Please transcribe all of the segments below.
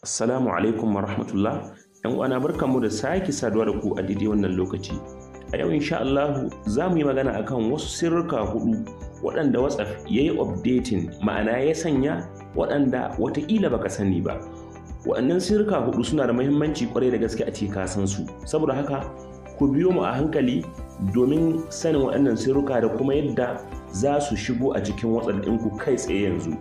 Assalamu alaikum wa rahmatullah. ‘Yan uwana barkanmu da sake saduwa da ku a daidai wannan lokaci. A yau insha Allah za mu yi magana akan wasu sirrika hudu waɗanda WhatsApp ya yi updating, ma'ana ya sanya waɗanda wataƙila baka sani ba. Waɗannan sirrika hudu suna da muhimmanci kwarai da gaske a ce ka san su. Saboda haka ku biyo mu a hankali domin sanin waɗannan sirrika da kuma yadda za su shigo a cikin WhatsApp ɗinku kai tsaye yanzu.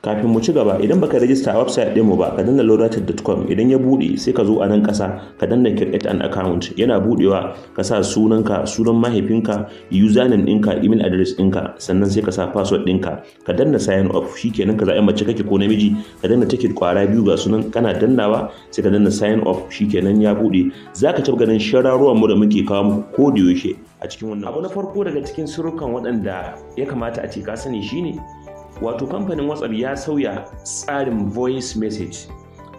Kafin mu ci gaba, idan baka rajista a website ɗinmu ba, ka danna lodated.com. Idan ya buɗe sai ka zo a nan ƙasa ka danna create an account. Yana buɗewa ka sa sunanka, sunan mahaifinka, username ɗinka, email address ɗinka, sannan sai ka sa password ɗinka. Ka danna sign up, shikenan ka zaɓi mace kake ko namiji, ka danna ticket ƙwara biyu ga sunan kana dannawa sai ka danna sign up, shikenan ya buɗe. Zaka ci ganin shararuwan mu da muke kawo muku ko da yaushe a cikin wannan. Abu na farko daga cikin sirrukan waɗanda ya kamata a ce ka sani shine wato kamfanin WhatsApp ya sauya tsarin voice message.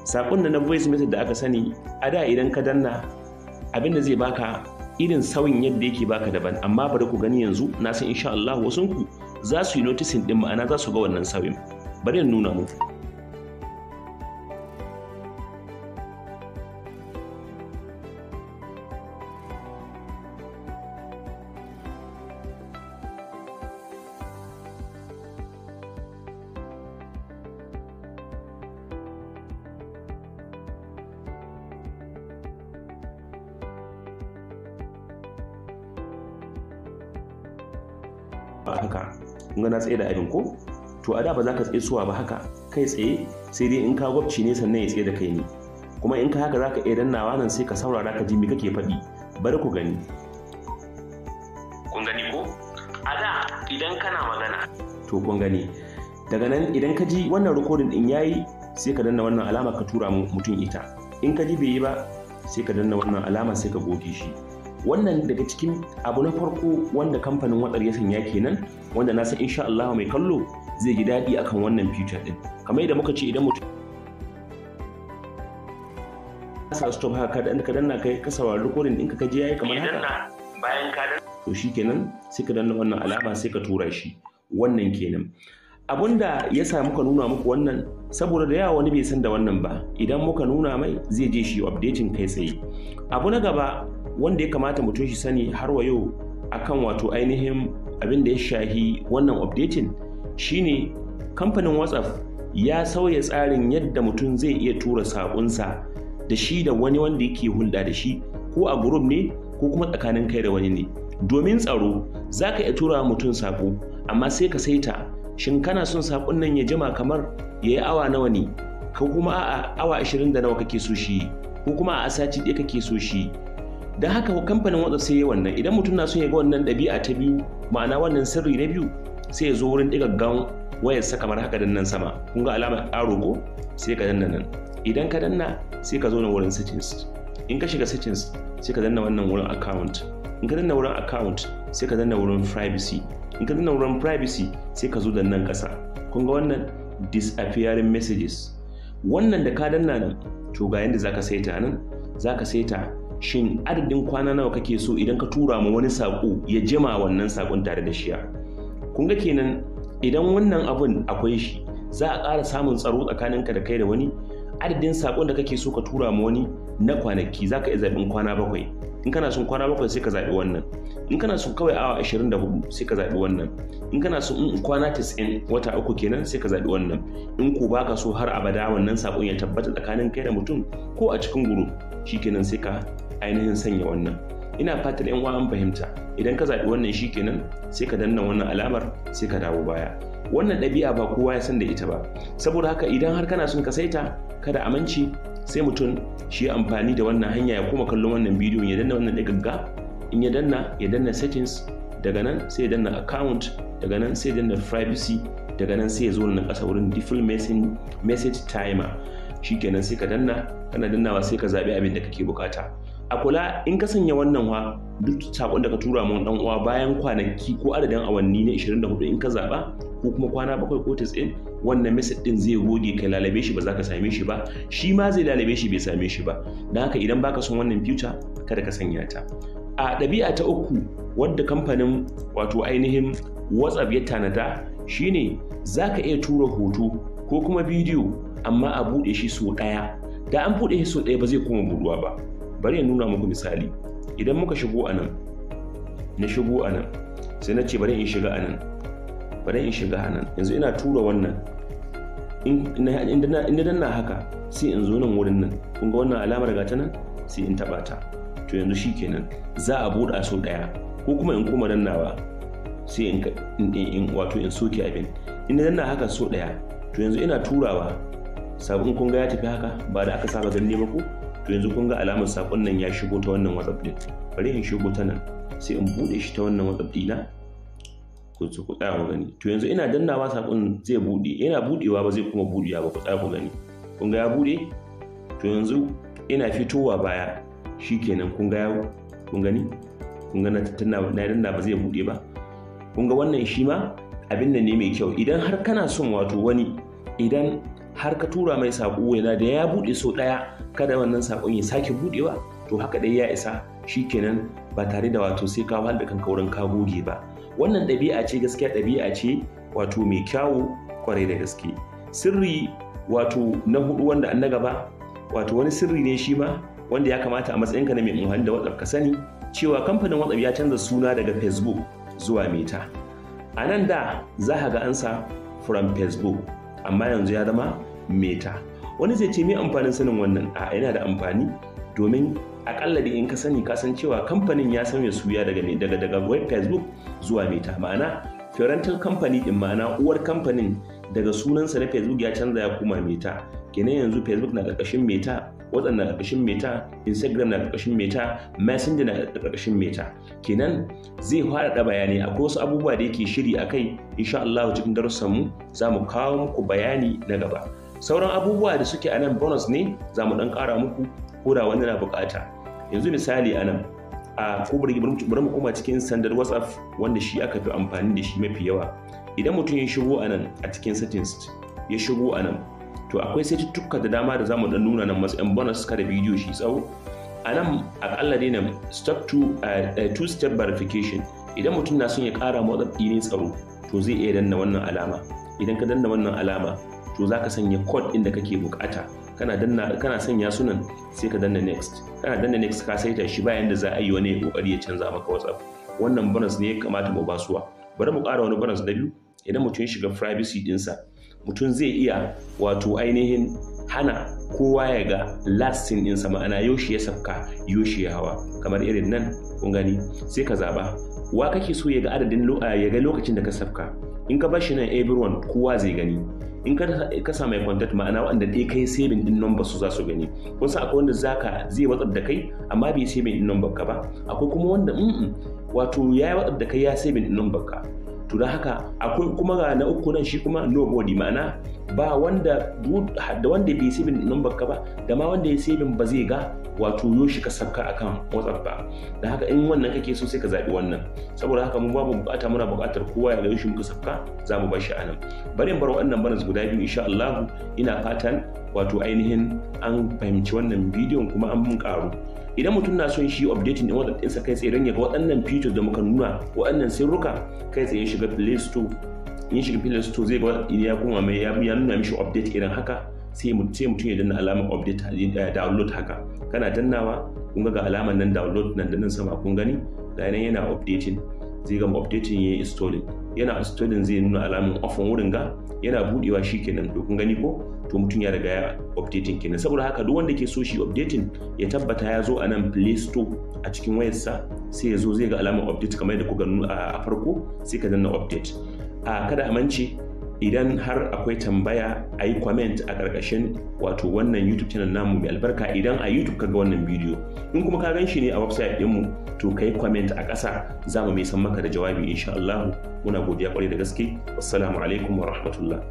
Saƙon da na voice message da aka sani a da idan ka danna abinda zai baka irin sauyin yadda yake baka daban, amma bari ku gani yanzu na san insha Allah wasunku za su yi noticing din, ma'ana za su ga wannan sauyin. Bari in nuna muku. Haka kun ga na tsaye da abin ko, to a da ba za ka tsaye suwa ba haka kai tsaye, sai dai in ka gwabci ne sannan ya tsaye da kai ne. Kuma in ka haka za ka iya dannawa nan sai ka saurara ka ji me kake faɗi. Bari ku gani. Kun gani ko? A da idan kana magana to kun gani, daga nan idan ka ji wannan recording din yayi sai ka danna wannan alama ka tura mutum ita. In ka ji bai yi ba sai ka danna wannan alama sai ka goge shi. Wannan daga cikin abu na farko wanda kamfanin WhatsApp ya sanya kenan, wanda na san insha Allah mai kallo zai ji daɗi akan wannan feature din. Kamar yadda muka ce idan mutum sa stop haka ka danna kai ka saurari recording ɗinka ka ji yayi kamar haka, bayan ka danna to shikenan sai ka danna wannan alama sai ka tura shi. Wannan kenan. Abunda ya sa muka nuna muku wannan saboda da yawa wani bai san da wannan ba, idan muka nuna mai zai je shi updating kai tsaye. Abu na gaba wanda ya kamata mutum shi sani har wa yau akan wato ainihin abin da ya shahi wannan updating shine kamfanin WhatsApp ya sauya tsarin yadda mutum zai iya tura saƙonsa da shi da wani wanda yake hulɗa da shi, ko a group ne ko kuma tsakanin kai da wani ne. Domin tsaro za ka iya tura mutum saƙo, amma sai ka saita shin kana son saƙon nan ya jima kamar ya yi awa nawa ne, ko kuma a awa 20 da nawa kake so shi, ko kuma a sati ɗaya kake so shi. Don haka kamfanin WhatsApp sai ya wannan, idan mutum na son ya ga wannan ɗabi'a ta biyu, ma'ana wannan sirri na biyu, sai ya zo wurin ɗigaggan wayarsa kamar haka da nan sama. Kun ga alamar ƙaro ko? Sai ka danna nan. Idan ka danna sai ka zo na wurin settings. In ka shiga settings sai ka danna wannan wurin account. In ka danna wurin account sai ka danna wurin privacy. In ka danna wurin privacy sai ka zo da nan ƙasa. Kun ga wannan disappearing messages. Wannan da ka danna nan to ga yanda zaka saita nan, zaka saita shin adadin kwana nawa kake so idan ka tura ma wani saƙo ya jima wannan saƙon tare da shiya. Kun ga kenan idan wannan abun akwai shi, za a ƙara samun tsaro tsakaninka da kai da wani. Adadin saƙon da kake so ka tura ma wani na kwanaki za ka iya zaɓin kwana 7. In kana son kwana 7 sai ka zaɓi wannan. In kana son kawai awa 24 sai ka zaɓi wannan. In kana son kwana 90 wata 3 kenan sai ka zaɓi wannan. In ko baka so har abada wannan saƙon ya tabbata tsakanin kai da mutum ko a cikin group, shikenan sai ka ainihin sanya wannan. Ina fatar yan uwa an fahimta. Idan ka zaɓi wannan shikenan sai ka danna wannan alamar sai ka dawo baya. Wannan ɗabi'a ba kowa ya san da ita ba, saboda haka idan har kana son ka saita kada aminci sai mutum shi amfani da wannan hanya ya kuma kallon wannan bidiyon, ya danna wannan ɗigagga. In ya danna settings, daga nan sai ya danna account, daga nan sai ya danna privacy, daga nan sai ya zo nan ƙasa wurin default message timer. Shikenan sai ka danna, kana dannawa sai ka zaɓi abin da kake bukata. A kula in ka sanya wannan wa duk sakon da ka tura mun dan uwa bayan kwanaki ko adadin awanni na 24 in ka zaba, ko kuma kwana 7 ko 90, wannan message din zai goge kai lalabe shi ba za ka same shi ba, shi ma zai lalabe shi bai same shi ba. Don haka idan baka son wannan future kada ka sanya ta. A ɗabi'a ta uku wadda kamfanin wato ainihin WhatsApp ya tanada shine za ka iya tura hoto ko kuma bidiyo amma a buɗe shi so ɗaya. Da an buɗe shi so ɗaya ba zai kuma buɗuwa ba. Bari in nuna muku misali. Idan muka shigo a nan, na shigo a nan, sai na ce bari in shiga a nan, yanzu ina tura wannan. In danna haka sai in zo nan wurin nan, kun ga wannan alamar ga ta nan, sai in taɓa ta. To yanzu shi kenan za a buɗa so ɗaya, ko kuma in koma dannawa sai in soke abin. In danna haka so ɗaya, to yanzu ina turawa sabon kun ga ya tafi haka ba da aka saba gani ba ko. To yanzu kun ga alamar sakon nan ya shigo ta wannan WhatsApp din. Bari in shigo ta nan sai in bude shi ta wannan WhatsApp dina, ku tsaya ku gani. To yanzu ina dannawa sakon zai bude, yana budewa ba zai kuma budewa ba, ku tsaya ku gani. Kun ga ya bude? To yanzu ina fitowa baya, shikenan kun gani? Kun ga na danna ba zai bude ba. Kun ga wannan shi ma abin nan ne mai kyau. Idan har kana son wato wani, idan har ka tura mai saƙo yana da ya buɗe so ɗaya kada wannan saƙon ya sake buɗewa, to haka dai ya isa, shikenan ba tare da wato sai ka wahala da kanka wurin ka goge ba. Wannan ɗabi'a ce, gaskiya ɗabi'a ce wato mai kyawu kwarai da gaske. Sirri wato na hudu wanda an na gaba, wato wani sirri ne shi ma wanda ya kamata a matsayinka na mai amfani da WhatsApp ka sani cewa kamfanin WhatsApp ya canza suna daga Facebook zuwa Meta. A nan da za ka ga an sa from Facebook, amma yanzu ya zama Meta. Wani zai ce me amfanin sanin wannan? A yana da amfani, domin akalla da in ka sani ka san cewa kamfanin ya sauya suya daga web Facebook zuwa Meta. Ma'ana parental company din, ma'ana uwar kamfanin daga sunansa na Facebook ya canza ya koma Meta. Kenan yanzu Facebook na ƙarƙashin Meta, WhatsApp na ƙarƙashin Meta, Instagram na ƙarƙashin Meta, Messenger na ƙarƙashin Meta. Kenan zai faɗaɗa bayanai, akwai wasu abubuwa da yake shiri a kai, insha Allah cikin darussanmu za mu kawo muku bayani na gaba. Sauran abubuwa da suke a nan bonus ne za mu ɗan ƙara muku ko da wani na buƙata. Yanzu misali a nan, ko bari mu koma cikin sandar WhatsApp wanda shi aka fi amfani da shi mafi yawa. Idan mutum ya shigo a nan a cikin settings, ya shigo a nan, to akwai saituttuka da dama da zamu dan nuna nan matsayin bonus kada bidiyo shi tsawo. A nan akalla dai nan step to two step verification. Idan mutum na son ya ƙara WhatsApp ne tsaro, to zai iya danna wannan alama. Idan ka danna wannan alama, to zaka sanya code ɗin da kake bukata. Kana sanya sunan sai ka danna next. Kana danna next ka saita shi bayan da za a yi wani kokari ya canza maka WhatsApp. Wannan bonus ne ya kamata mu basuwa. Bari mu ƙara wani bonus da biyu. Idan mutum ya shiga privacy ɗinsa, mutum zai iya wato ainihin hana kowa ya ga last scene ɗinsa, ma'ana yaushe ya safka yaushe ya hawa. Kamar irin nan kun gani, sai ka zaba wa kake so ya ga adadin ya ga lokacin da ka safka. In ka bar shi nan everyone kowa zai gani. In ka sa mai contact, ma'ana wanda dai kai saving din number su za su gani. Kun san akwai wanda zai WhatsApp da kai amma bai saving din number ka ba. Akwai kuma wanda wato ya yi WhatsApp da kai ya saving din number ka. To da haka akwai kuma ga na uku nan shi kuma nobody, ma'ana ba wanda da wanda bai saving number ka ba da ma wanda ya saving ba zai ga wato yoshi ka sabka akan WhatsApp ba. Da haka in wannan kake so sai ka zabi wannan. Saboda haka mun babu bukata, muna bukatar kowa ya ga yoshi muka sabka, za mu bar shi anan. Bari in bar wannan bonus guda biyu insha Allah. Ina fatan wato ainihin an fahimci wannan bidiyon kuma an mun karu. Idan mutum na son shi updating din WhatsApp ɗinsa kai tsaye don ya ga waɗannan features da muka nuna, waɗannan sirruka, kai tsaye shiga Play Store. In shiga Play Store zai ga ya kuma mai ya nuna mishi update irin haka, sai mutum ya danna alamar update download haka. Kana dannawa kun ga alamar nan download nan da nan sama kun gani, ga nan yana updating. Zai gama updating yayi installing. Yana installing zai nuna alamar off wurin ga, yana budewa shikenan. To kun gani ko? To mutum ya riga ya updating kenan. Saboda haka duk wanda ke so shi updating ya tabbata ya zo a nan Play Store a cikin wayarsa, sai ya zo zai ga alamar update kamar yadda kuka nuna a farko, sai ka danna update. Kada a mance, idan har akwai tambaya a yi comment a ƙarƙashin wato wannan YouTube channel namu mai albarka. Idan a YouTube ka ga wannan bidiyo, in kuma ka gan shi ne a website ɗinmu, to ka yi comment a ƙasa, za mu mai san maka da jawabi insha Allah. Muna godiya ƙwarai da gaske. Wassalamu alaikum wa rahmatullah.